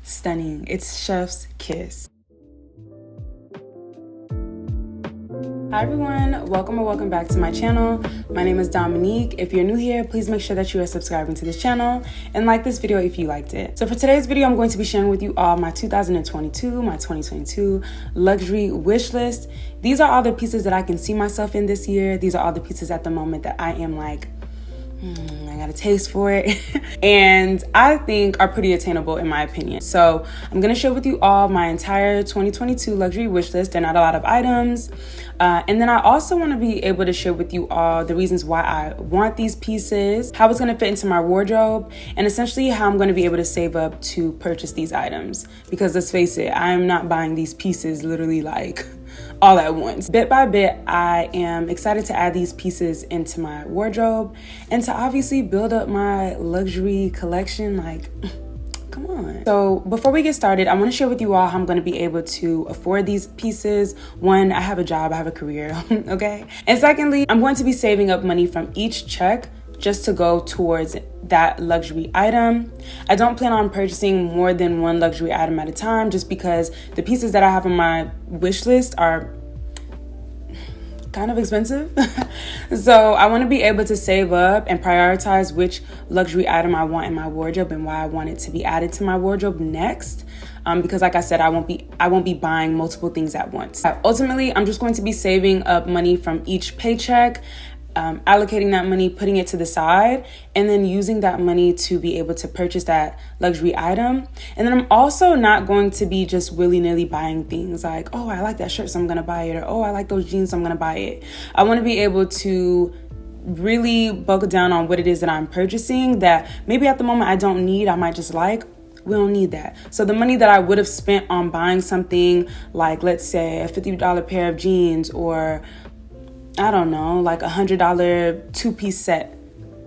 stunning. It's chef's kiss. Hi everyone, welcome back to my channel. My name is Dominique. If you're new here, please make sure that you are subscribing to this channel and like this video if you liked it. So for today's video, I'm going to be sharing with you all my 2022 luxury wish list. These are all the pieces that I can see myself in this year. These are all the pieces at the moment that I am like, I got a taste for it and I think are pretty attainable in my opinion. So I'm gonna share with you all my entire 2022 luxury wish list. They're not a lot of items. And then I also want to be able to share with you all the reasons why I want these pieces, how it's going to fit into my wardrobe, and essentially how I'm going to be able to save up to purchase these items. Because let's face it, I'm not buying these pieces literally like all at once. Bit by bit, I am excited to add these pieces into my wardrobe and to obviously build up my luxury collection. Like, come on. So before we get started, I want to share with you all how I'm going to be able to afford these pieces. One, I have a job, I have a career, okay? And secondly, I'm going to be saving up money from each check just to go towards that luxury item. I don't plan on purchasing more than one luxury item at a time just because the pieces that I have on my wish list are kind of expensive. So I want to be able to save up and prioritize which luxury item I want in my wardrobe and why I want it to be added to my wardrobe next. Because like I said, I won't be buying multiple things at once. Ultimately, I'm just going to be saving up money from each paycheck, allocating that money, putting it to the side, and then using that money to be able to purchase that luxury item. And then I'm also not going to be just willy-nilly buying things like, oh, I like that shirt, so I'm gonna buy it, or oh, I like those jeans, so I'm gonna buy it. I want to be able to really buckle down on what it is that I'm purchasing that maybe at the moment I don't need, I might just like. We don't need that. So the money that I would have spent on buying something like, let's say, a $50 pair of jeans, or I don't know, like $100 two-piece set,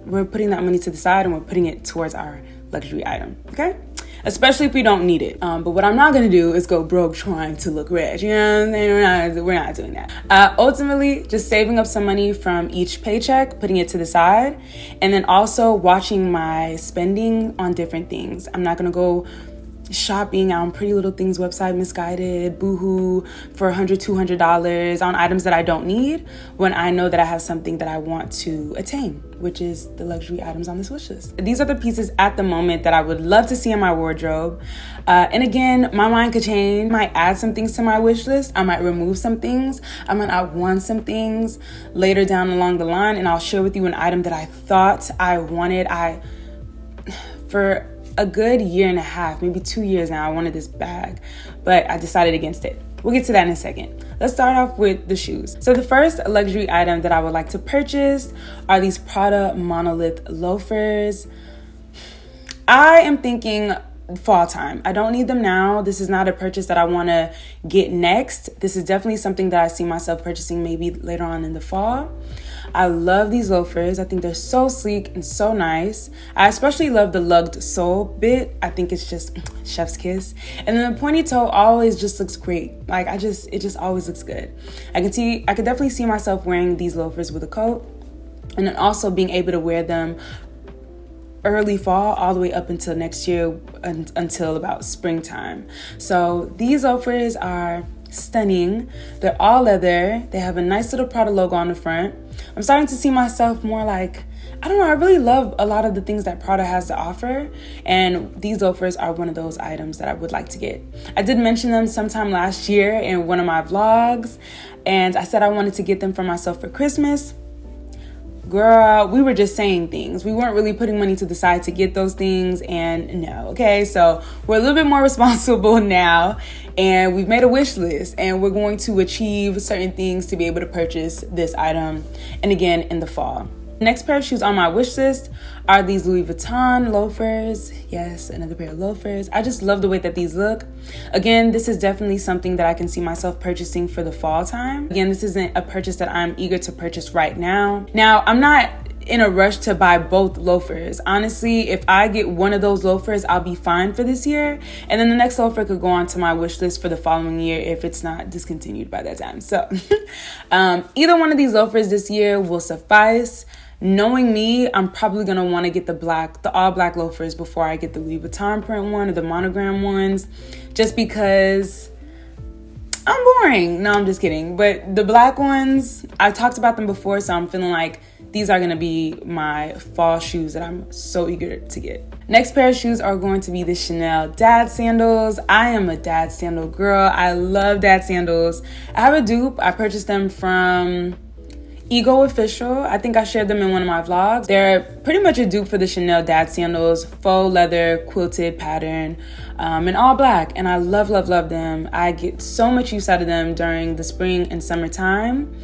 we're putting that money to the side and we're putting it towards our luxury item, okay? Especially if we don't need it. But what I'm not gonna do is go broke trying to look rich. You know what I'm saying? We're not doing that. Ultimately, just saving up some money from each paycheck, putting it to the side, and then also watching my spending on different things. I'm not gonna go shopping on Pretty Little Things website, Misguided, Boohoo for $100, $200 on items that I don't need when I know that I have something that I want to attain, which is the luxury items on this wish list. These are the pieces at the moment that I would love to see in my wardrobe. And again, my mind could change. I might add some things to my wish list. I might remove some things. I might not want some things later down along the line, and I'll share with you an item that I thought I wanted. For a good year and a half, maybe 2 years now, I wanted this bag, but I decided against it. We'll get to that in a second. Let's start off with the shoes. So the first luxury item that I would like to purchase are these Prada monolith loafers. I am thinking fall time. I don't need them now. This is not a purchase that I want to get next. This is definitely something that I see myself purchasing maybe later on in the fall. I love these loafers. I think they're so sleek and so nice. I especially love the lugged sole bit. I think it's just chef's kiss. And then the pointy toe always just looks great. Like it just always looks good. I could definitely see myself wearing these loafers with a coat, and then also being able to wear them early fall all the way up until next year, until about springtime. So these loafers are stunning. They're all leather. They have a nice little Prada logo on the front. I'm starting to see myself more like, I don't know, I really love a lot of the things that Prada has to offer, and these loafers are one of those items that I would like to get. I did mention them sometime last year in one of my vlogs, and I said I wanted to get them for myself for Christmas. Girl, we were just saying things. We weren't really putting money to the side to get those things, and no, okay? So we're a little bit more responsible now, and we've made a wish list, and we're going to achieve certain things to be able to purchase this item, and again, in the fall. Next pair of shoes on my wish list are these Louis Vuitton loafers. Yes, another pair of loafers. I just love the way that these look. Again, this is definitely something that I can see myself purchasing for the fall time. Again, this isn't a purchase that I'm eager to purchase right now. Now, I'm not in a rush to buy both loafers. Honestly, if I get one of those loafers, I'll be fine for this year. And then the next loafer could go on to my wish list for the following year if it's not discontinued by that time. So either one of these loafers this year will suffice. knowing me, I'm probably gonna want to get the all black loafers before I get the Louis Vuitton print one or the monogram ones, just because I'm boring. No, I'm just kidding. But the black ones, I've talked about them before, so I'm feeling like these are gonna be my fall shoes that I'm so eager to get. Next pair of shoes are going to be the Chanel dad sandals. I am a dad sandal girl. I love dad sandals. I have a dupe. I purchased them from Ego Official. I think I shared them in one of my vlogs. They're pretty much a dupe for the Chanel dad sandals, faux leather quilted pattern, in all black. And I love, love, love them. I get so much use out of them during the spring and summertime.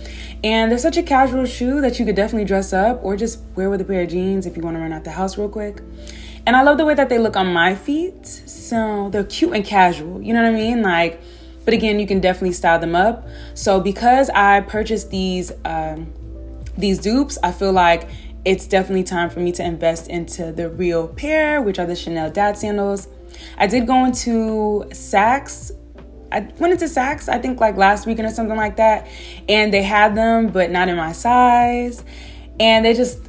And they're such a casual shoe that you could definitely dress up or just wear with a pair of jeans if you want to run out the house real quick. And I love the way that they look on my feet. So they're cute and casual, you know what I mean? Like, but again, you can definitely style them up. So because I purchased these dupes, I feel like it's definitely time for me to invest into the real pair, which are the Chanel dad sandals. I did go into Saks. I went into Saks, I think like last weekend or something like that. And they had them, but not in my size. And they just,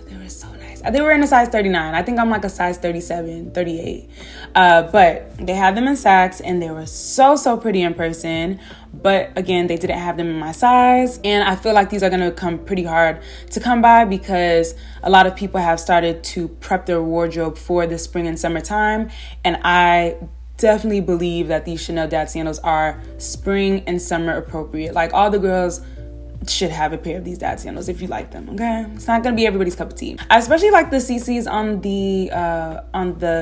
they were so nice. They were in a size 39. I think I'm like a size 37, 38. But they had them in Saks and they were so, so pretty in person. But again, they didn't have them in my size. And I feel like these are gonna come pretty hard to come by because a lot of people have started to prep their wardrobe for the spring and summertime. And I definitely believe that these Chanel dad sandals are spring and summer appropriate. Like all the girls should have a pair of these dad sandals if you like them, okay? It's not gonna be everybody's cup of tea. I especially like the CCs on the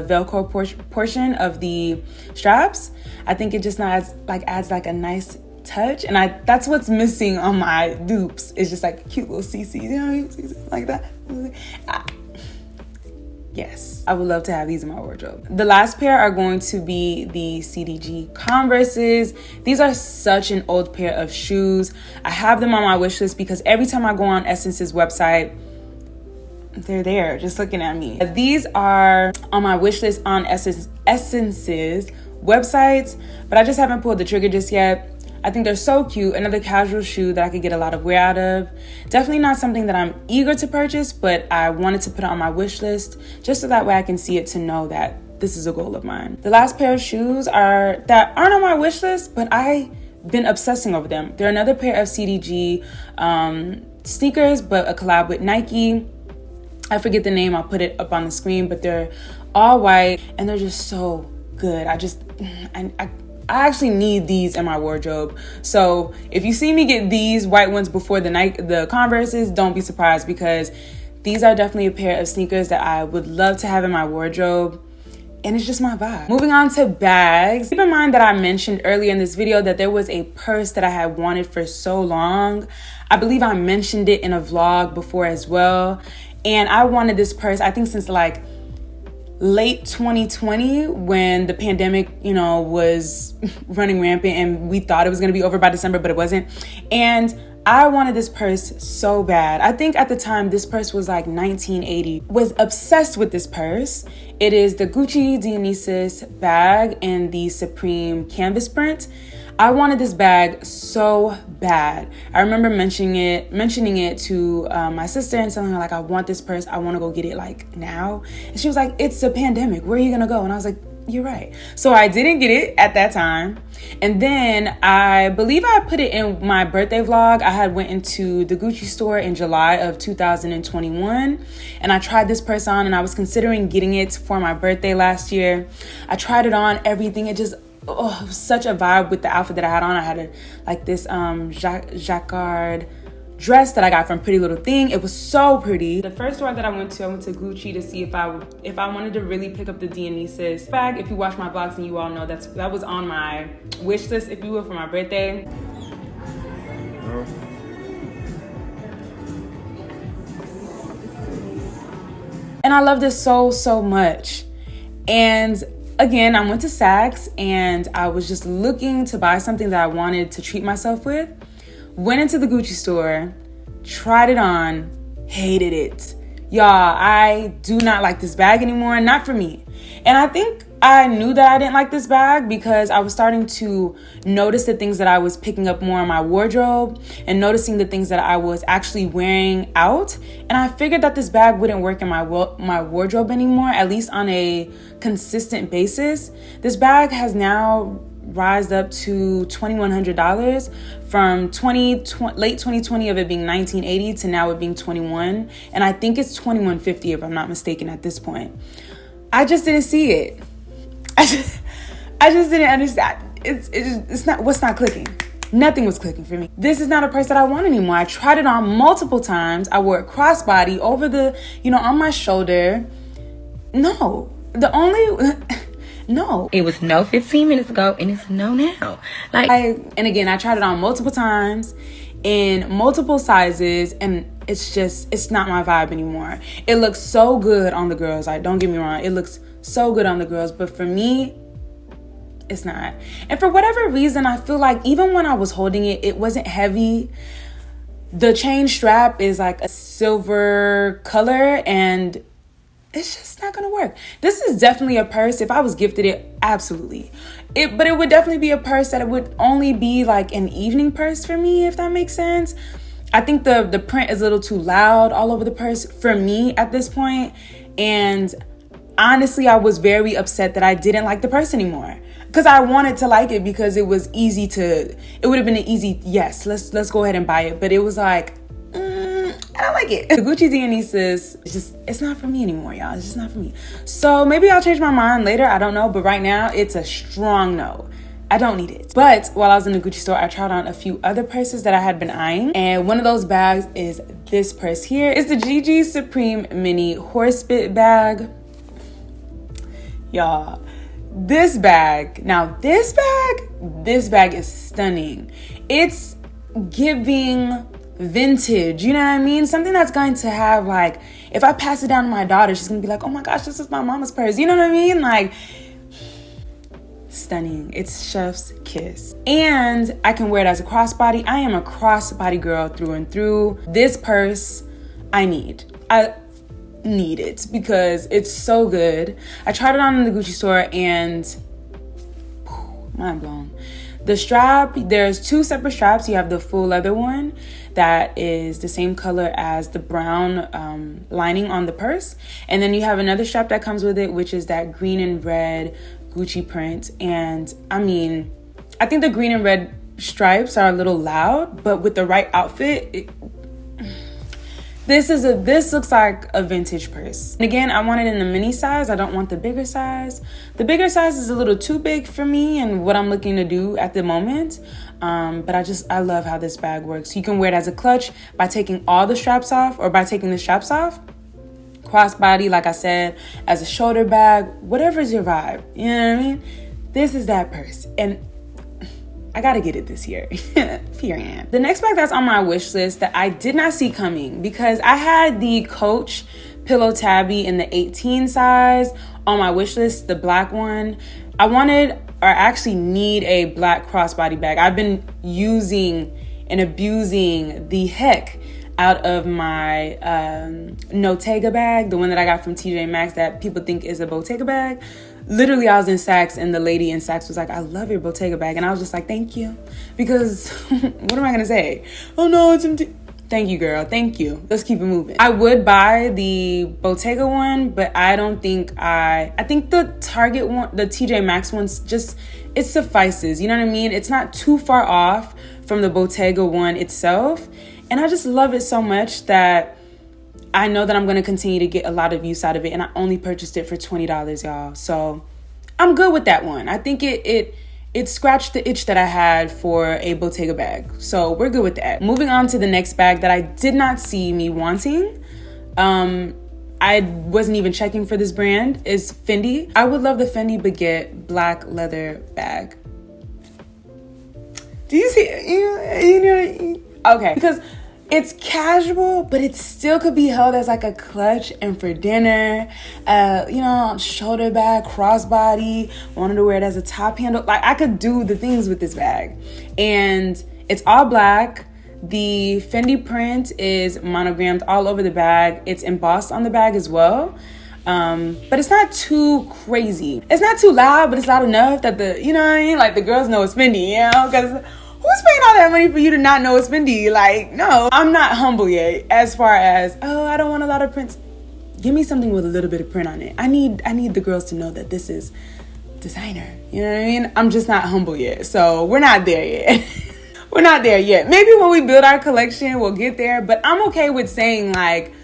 Velcro portion of the straps. I think it just adds like a nice touch, and that's what's missing on my dupes. It's just like cute little CCs, you know, like that. Yes, I would love to have these in my wardrobe. The last pair are going to be the CDG Converses. These are such an old pair of shoes. I have them on my wish list because every time I go on Essence's website, they're there just looking at me. These are on my wish list on Essence's website, but I just haven't pulled the trigger just yet. I think they're so cute. Another casual shoe that I could get a lot of wear out of. Definitely not something that I'm eager to purchase, but I wanted to put it on my wish list just so that way I can see it to know that this is a goal of mine. The last pair of shoes aren't on my wish list, but I've been obsessing over them. They're another pair of CDG sneakers, but a collab with Nike. I forget the name, I'll put it up on the screen, but they're all white and they're just so good. I actually need these in my wardrobe. So if you see me get these white ones before the Converses, don't be surprised because these are definitely a pair of sneakers that I would love to have in my wardrobe. And it's just my vibe. Moving on to bags. Keep in mind that I mentioned earlier in this video that there was a purse that I had wanted for so long. I believe I mentioned it in a vlog before as well. And I wanted this purse, I think since like late 2020 when the pandemic, was running rampant and we thought it was going to be over by December, but it wasn't. And I wanted this purse so bad. I think at the time this purse was like 1980. Was obsessed with this purse. It is the Gucci Dionysus bag in the Supreme canvas print. I wanted this bag so bad. I remember mentioning it to my sister and telling her like, I want this purse. I want to go get it like now. And she was like, it's a pandemic. Where are you gonna go? And I was like, you're right. So I didn't get it at that time. And then I believe I put it in my birthday vlog. I had went into the Gucci store in July of 2021. And I tried this purse on and I was considering getting it for my birthday last year. I tried it on, everything. It was such a vibe with the outfit that I had on. I had this jacquard dress that I got from Pretty Little Thing. It was so pretty. The first store that I went to Gucci to see if I wanted to really pick up the Dionysus bag. If you watch my vlogs, and you all know that was on my wish list, if you will, for my birthday. And I love this so much. And again, I went to Saks and I was just looking to buy something that I wanted to treat myself with. Went into the Gucci store, tried it on, hated it. Y'all, I do not like this bag anymore, not for me. And I think I knew that I didn't like this bag because I was starting to notice the things that I was picking up more in my wardrobe and noticing the things that I was actually wearing out. And I figured that this bag wouldn't work in my wardrobe anymore, at least on a consistent basis. This bag has now rised up to $2,100 from late 2020 of it being $1,980 to now it being $21. And I think it's $2,150 if I'm not mistaken at this point. I just didn't see it. I just didn't understand. It's not, what's not clicking? Nothing was clicking for me. This is not a purse that I want anymore. I tried it on multiple times. I wore it crossbody over the, on my shoulder. No, no. It was no 15 minutes ago and it's no now. And again, I tried it on multiple times in multiple sizes, and it's not my vibe anymore. It looks so good on the girls. Like, don't get me wrong. It looks so good on the girls, but for me, it's not. And for whatever reason, I feel like even when I was holding it, it wasn't heavy. The chain strap is like a silver color, and it's just not gonna work. This is definitely a purse. If I was gifted it, absolutely. But it would definitely be a purse that it would only be like an evening purse for me, if that makes sense. I think the print is a little too loud all over the purse for me at this point. And honestly, I was very upset that I didn't like the purse anymore, because I wanted to like it because it was easy to, it would have been an easy, yes, let's go ahead and buy it. But it was like, I don't like it. The Gucci Dionysus, it's not for me anymore, y'all. It's just not for me. So maybe I'll change my mind later. I don't know. But right now, it's a strong no. I don't need it. But while I was in the Gucci store, I tried on a few other purses that I had been eyeing. And one of those bags is this purse here. It's the GG Supreme Mini Horsebit bag. Y'all, this bag is stunning. It's giving vintage, you know what I mean? Something that's going to have, like, if I pass it down to my daughter, she's gonna be like, oh my gosh, this is my mama's purse, you know what I mean? Like, stunning. It's chef's kiss. And I can wear it as a crossbody. I am a crossbody girl through and through. This purse I need it because it's so good. I tried it on in the Gucci store and mind blown. The strap, there's two separate straps. You have the full leather one that is the same color as the brown lining on the purse. And then you have another strap that comes with it, which is that green and red Gucci print. And I mean, I think the green and red stripes are a little loud, but with the right outfit, this looks like a vintage purse. And again, I want it in the mini size. I don't want the bigger size. The bigger size is a little too big for me and what I'm looking to do at the moment. But I love how this bag works. You can wear it as a clutch by taking all the straps off or by taking the straps off. Crossbody, like I said, as a shoulder bag, whatever is your vibe. You know what I mean? This is that purse. And I gotta get it this year. Period. The next bag that's on my wish list that I did not see coming, because I had the Coach Pillow Tabby in the 18 size on my wish list, the black one. I wanted, or actually need, a black crossbody bag. I've been using and abusing the heck out of my Bottega bag, the one that I got from TJ Maxx that people think is a Bottega bag. Literally, I was in Saks and the lady in Saks was like, I love your Bottega bag. And I was just like, thank you. Because what am I going to say? Oh no, it's empty. Thank you, girl. Thank you. Let's keep it moving. I would buy the Bottega one, but I don't think I think the Target one, the TJ Maxx one's just, it suffices. You know what I mean? It's not too far off from the Bottega one itself. And I just love it so much that I know that I'm going to continue to get a lot of use out of it. And I only purchased it for $20, y'all. So I'm good with that one. I think it scratched the itch that I had for a Bottega bag. So we're good with that. Moving on to the next bag that I did not see me wanting. I wasn't even checking for this brand, is Fendi. I would love the Fendi Baguette black leather bag. Do you see it? Okay. Because it's casual, but it still could be held as like a clutch and for dinner, shoulder bag, crossbody, wanted to wear it as a top handle. Like, I could do the things with this bag. And it's all black. The Fendi print is monogrammed all over the bag. It's embossed on the bag as well. But it's not too crazy. It's not too loud, but it's loud enough that you know what I mean? Like the girls know it's Fendi, you know? Because who's paying all that money for you to not know it's Fendi? Like, no, I'm not humble yet as far as, oh, I don't want a lot of prints. Give me something with a little bit of print on it. I need the girls to know that this is designer. You know what I mean? I'm just not humble yet. So we're not there yet. We're not there yet. Maybe when we build our collection, we'll get there. But I'm okay with saying like,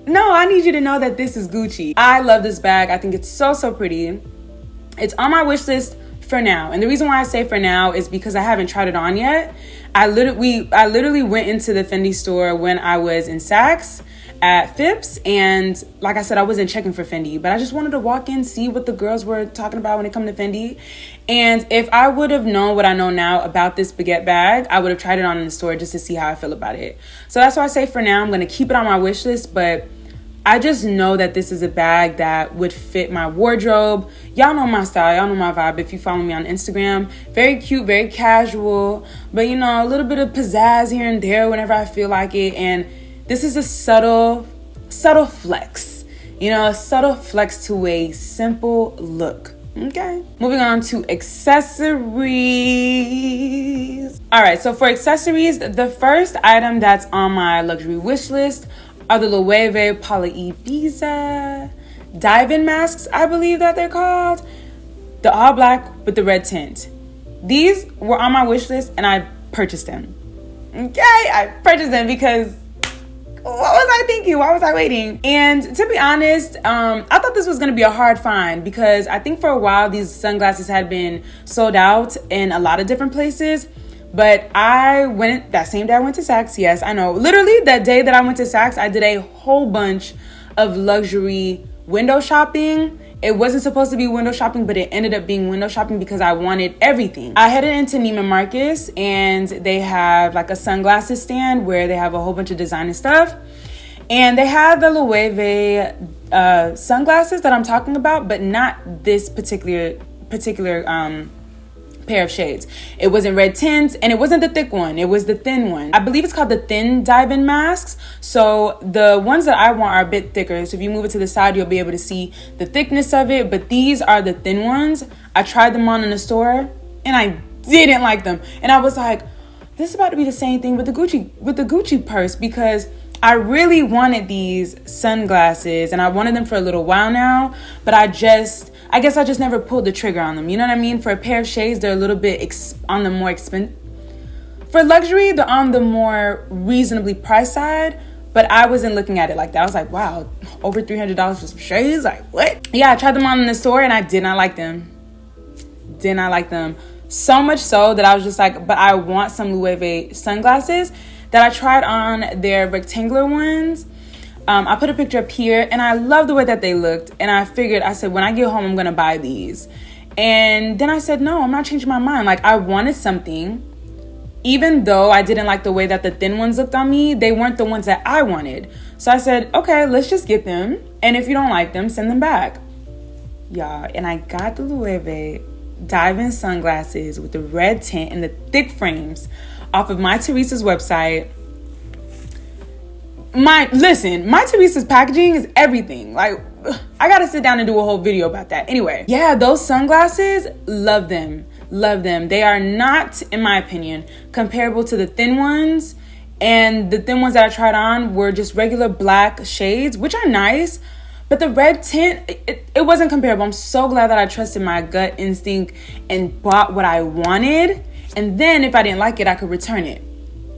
no, I need you to know that this is Gucci. I love this bag. I think it's so, so pretty. It's on my wish list for now. And the reason why I say for now is because I haven't tried it on yet. I literally went into the Fendi store when I was in Saks at Phipps, and like I said, I wasn't checking for Fendi, but I just wanted to walk in, see what the girls were talking about when it come to Fendi. And if I would have known what I know now about this baguette bag, I would have tried it on in the store just to see how I feel about it. So that's why I say for now I'm going to keep it on my wish list, but I just know that this is a bag that would fit my wardrobe. Y'all know my style, y'all know my vibe if you follow me on Instagram. Very cute, very casual, but you know, a little bit of pizzazz here and there whenever I feel like it. And this is a subtle flex, you know, a subtle flex to a simple look. Okay, moving on to accessories. All right, so for accessories, the first item that's on my luxury wish list are the Loewe Polyibiza dive-in masks, I believe that they're called. The all black with the red tint. These were on my wish list and I purchased them. Okay, I purchased them because what was I thinking? Why was I waiting? And to be honest, I thought this was going to be a hard find because I think for a while these sunglasses had been sold out in a lot of different places. But that same day I went to Saks. Yes, I know. Literally that day that I went to Saks, I did a whole bunch of luxury window shopping. It wasn't supposed to be window shopping, but it ended up being window shopping because I wanted everything. I headed into Neiman Marcus and they have like a sunglasses stand where they have a whole bunch of designer stuff. And they have the Loewe sunglasses that I'm talking about, but not this particular pair of shades. It wasn't red tints and it wasn't the thick one. It was the thin one. I believe it's called the thin dive-in masks. So the ones that I want are a bit thicker. So if you move it to the side, you'll be able to see the thickness of it. But these are the thin ones. I tried them on in the store and I didn't like them. And I was like, this is about to be the same thing with the Gucci purse, because I really wanted these sunglasses and I wanted them for a little while now, but I guess I just never pulled the trigger on them. You know what I mean? For a pair of shades, they're a little bit on the more expensive. For luxury, they're on the more reasonably priced side, but I wasn't looking at it like that. I was like, wow, over $300 for some shades? Like, what? Yeah, I tried them on in the store and I did not like them. Did not like them. So much so that I was just like, but I want some Loewe sunglasses. That I tried on their rectangular ones. I put a picture up here and I love the way that they looked. And I said, when I get home, I'm going to buy these. And then I said, no, I'm not changing my mind. Like, I wanted something. Even though I didn't like the way that the thin ones looked on me, they weren't the ones that I wanted. So I said, okay, let's just get them. And if you don't like them, send them back. Y'all, and I got the Loewe dive-in sunglasses with the red tint and the thick frames off of My Teresa's website. My Teresa's packaging is everything. Like, I gotta sit down and do a whole video about that. Anyway, yeah, those sunglasses, love them. They are not, in my opinion, comparable to the thin ones. And the thin ones that I tried on were just regular black shades, which are nice. But the red tint, it wasn't comparable. I'm so glad that I trusted my gut instinct and bought what I wanted. And then if I didn't like it, I could return it.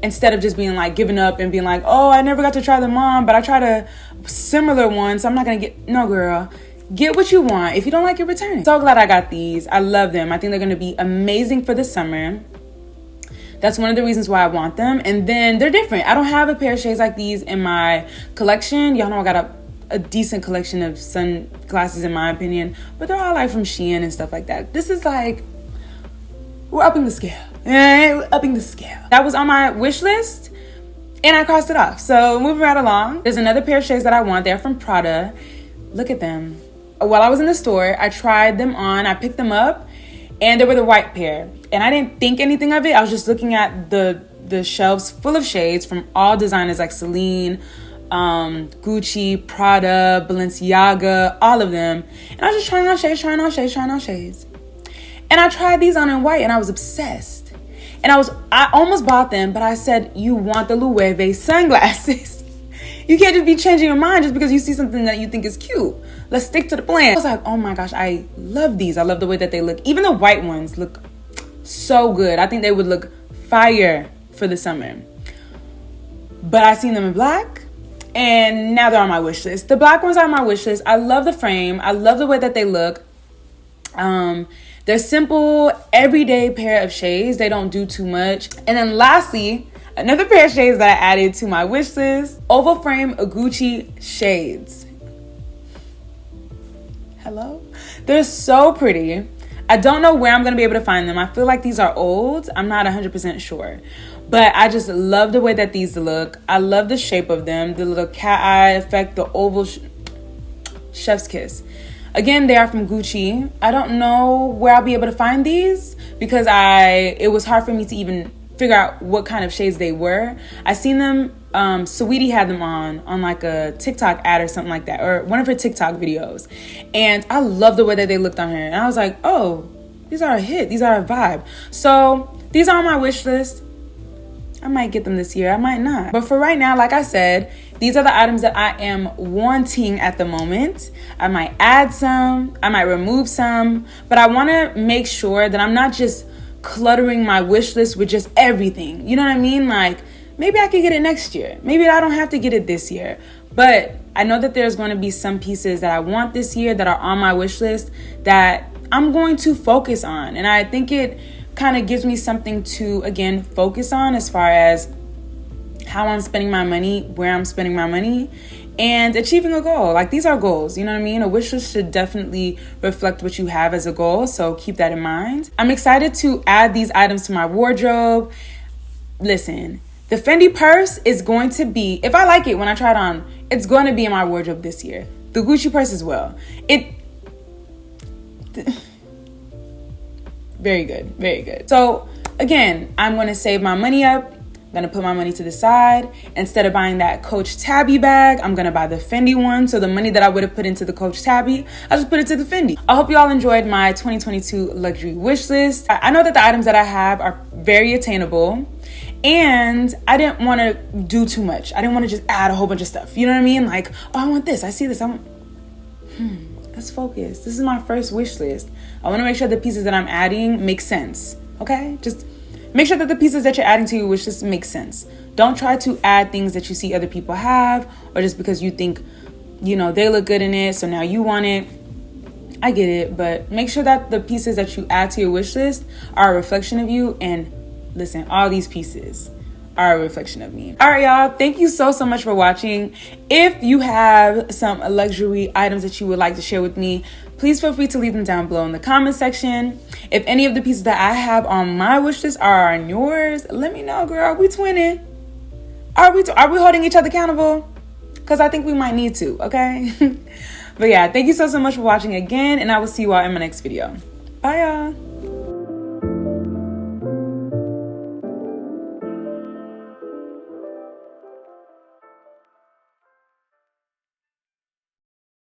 Instead of just being like giving up and being like, oh, I never got to try them on, but I tried a similar one, so I'm not going to get... No, girl. Get what you want. If you don't like it, return it. So glad I got these. I love them. I think they're going to be amazing for the summer. That's one of the reasons why I want them. And then they're different. I don't have a pair of shades like these in my collection. Y'all know I got a decent collection of sunglasses in my opinion, but they're all like from Shein and stuff like that. This is like, we're upping the scale. We're upping the scale. That was on my wish list and I crossed it off. So moving right along, there's another pair of shades that I want. They're from Prada. Look at them. While I was in the store, I tried them on. I picked them up and they were the white pair. And I didn't think anything of it. I was just looking at the shelves full of shades from all designers like Celine, Gucci, Prada, Balenciaga, all of them. And I was just trying on shades. And I tried these on in white and I was obsessed. And I almost bought them, but I said, you want the Loewe sunglasses. You can't just be changing your mind just because you see something that you think is cute. Let's stick to the plan. I was like, oh my gosh, I love these. I love the way that they look. Even the white ones look so good. I think they would look fire for the summer. But I seen them in black, and now they're on my wish list. The black ones are on my wish list. I love the frame. I love the way that they look. They're simple, everyday pair of shades. They don't do too much. And then lastly, another pair of shades that I added to my wish list, oval frame Gucci shades. Hello? They're so pretty. I don't know where I'm going to be able to find them. I feel like these are old. I'm not 100% sure. But I just love the way that these look. I love the shape of them. The little cat eye effect, the oval chef's kiss. Again, they are from Gucci. I don't know where I'll be able to find these because it was hard for me to even figure out what kind of shades they were. I seen them, Saweetie had them on like a TikTok ad or something like that, or one of her TikTok videos. And I love the way that they looked on her. And I was like, oh, these are a hit. These are a vibe. So these are on my wish list. I might get them this year. I might not. But for right now, like I said, these are the items that I am wanting at the moment. I might add some. I might remove some. But I want to make sure that I'm not just cluttering my wish list with just everything. You know what I mean? Like, maybe I could get it next year. Maybe I don't have to get it this year. But I know that there's going to be some pieces that I want this year that are on my wish list that I'm going to focus on. And I think it kind of gives me something to, again, focus on as far as how I'm spending my money, where I'm spending my money, and achieving a goal. Like, these are goals, you know what I mean? A wish list should definitely reflect what you have as a goal, so keep that in mind. I'm excited to add these items to my wardrobe. Listen, the Fendi purse is going to be, if I like it when I try it on, it's going to be in my wardrobe this year. The Gucci purse as well. Very good, very good. So again, I'm going to save my money up. I'm going to put my money to the side. Instead of buying that Coach Tabby bag, I'm going to buy the Fendi one. So the money that I would have put into the Coach Tabby, I'll just put it to the Fendi. I hope you all enjoyed my 2022 luxury wish list. I know that the items that I have are very attainable. And I didn't want to do too much. I didn't want to just add a whole bunch of stuff. You know what I mean? Like, oh, I want this. I see this. Let's focus. This is my first wish list. I want to make sure the pieces that I'm adding make sense. Okay? Just make sure that the pieces that you're adding to your wish list make sense. Don't try to add things that you see other people have, or just because you think, you know, they look good in it, so now you want it. I get it, but make sure that the pieces that you add to your wish list are a reflection of you. And listen, all these pieces are a reflection of me. All right, y'all. Thank you so much for watching. If you have some luxury items that you would like to share with me, please feel free to leave them down below in the comment section. If any of the pieces that I have on my wish list are on yours, let me know, girl. We twinning. Are we holding each other accountable? Because I think we might need to, okay? But yeah, thank you so much for watching again, and I will see you all in my next video. Bye, y'all.